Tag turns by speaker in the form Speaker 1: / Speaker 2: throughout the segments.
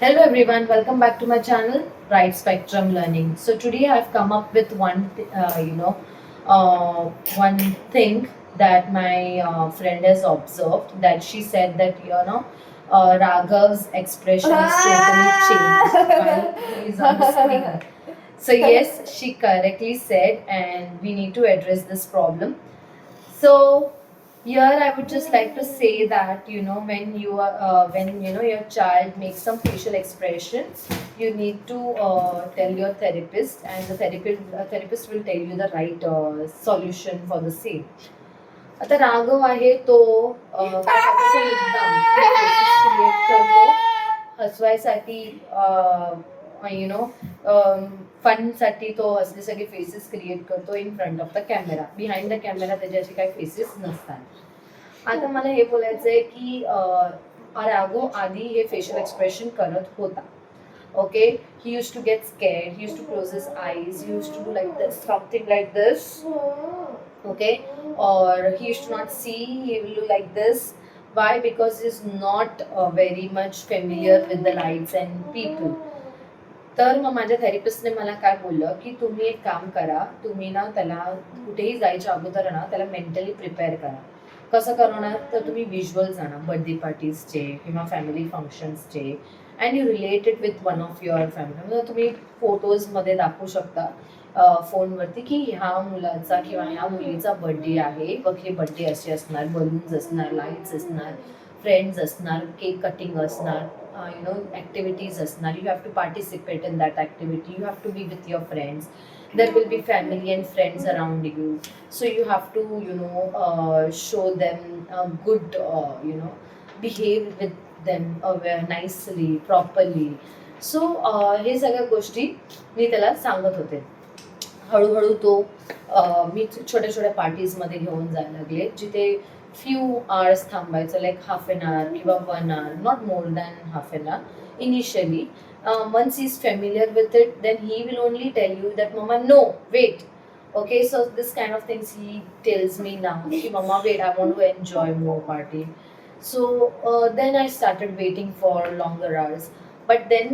Speaker 1: Hello everyone, welcome back to my channel, Bright Spectrum Learning. So today I've come up with one thing that my friend has observed. That she said that Raghav's expression is totally changed while he's on screen. So yes, she correctly said, and we need to address this problem. So here I would just like to say that when your child makes some facial expressions, you need to tell your therapist, and the therapist will tell you the right solution for the same. आता राघव आहे तो काय करतो, तो एकदम create करतो हसवायसाठी, फनसाठी तो असले सगळे फेसेस क्रिएट करतो in front of the camera. Behind the camera त्याचे असे काही फेसेस नसतात. आता मला हे बोलायचं आहे की राघव आधी हे फेशियल एक्सप्रेशन करत होता. Okay, he used to get scared, he used to close his eyes, he used to do like this, something like this. Okay, or he used to not see, he will do like this. Why? Because he's not very much familiar with the lights and people. तर मग माझ्या थेरपिस्टने मला काय बोललं की तुम्ही एक काम करा, तुम्ही ना त्याला कुठेही जायच्या अगोदर ना त्याला मेंटली प्रिपेअर करा. कसं करणार तर तुम्ही व्हिज्युअल्स आणा बर्थडे पार्टीजचे किंवा फॅमिली फंक्शन्सचे, and you related with one of your family. म्हणजे तुम्ही फोटोजमध्ये दाखवू शकता फोनवरती की ह्या मुलाचा किंवा ह्या मुलीचा बर्थडे आहे, बघ हे बर्थडे असे असणार, बलून्स असणार, लाईट्स असणार, फ्रेंड्स असणार, केक कटिंग असणार, activities asnar. You have to participate in that activity, you have to be with your friends, there will be family and friends around you, so you have to show them good, behave with them nicely, properly. So हे सगळ्या गोष्टी मी त्याला सांगत होते. हळूहळू तो मी छोट्या छोट्या पार्टीजमध्ये घेऊन जायला लागले जिथे few hours थांबायचं, like half an hour किंवा 1 hour, not more than half an hour initially. Once he's familiar with it, then he will only tell you that mama, no, wait. Okay, so this kind of things he tells me now, mama, wait, I want to enjoy more party. So then I started waiting for longer hours. But then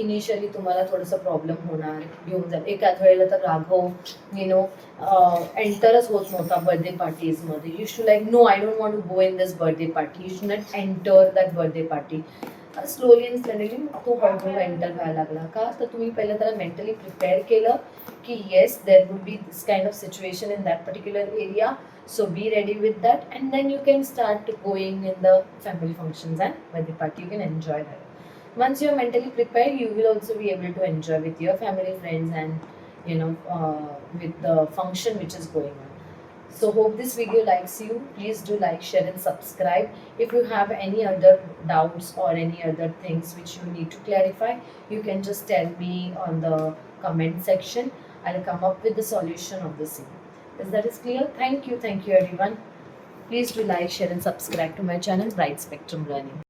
Speaker 1: initially तुम्हाला थोडंसं problem होणार, घेऊन जाईल. एकाच वेळेला तर राघव एंटरच होत नव्हता बर्थडे पार्टीजमध्ये. You should like no, I don't want to go in this birthday party, you should not enter that birthday party. Slowly and steadily तो हळूहळू एंटर व्हायला लागला. का तर तुम्ही पहिलं त्याला मेंटली प्रिपेअर केलं की yes there would be this kind of situation in that particular area, so be ready with that, and then you can start going in the family functions and birthday party. You can enjoy that. Once you're mentally prepared, you will also be able to enjoy with your family, friends, and with the function which is going on. So hope this video likes you. Please do like, share and subscribe. If you have any other doubts or any other things which you need to clarify, you can just tell me on the comment section. I'll come up with the solution of the same. Is that is clear? Thank you everyone. Please do like, share and subscribe to my channel, Bright Spectrum Learning.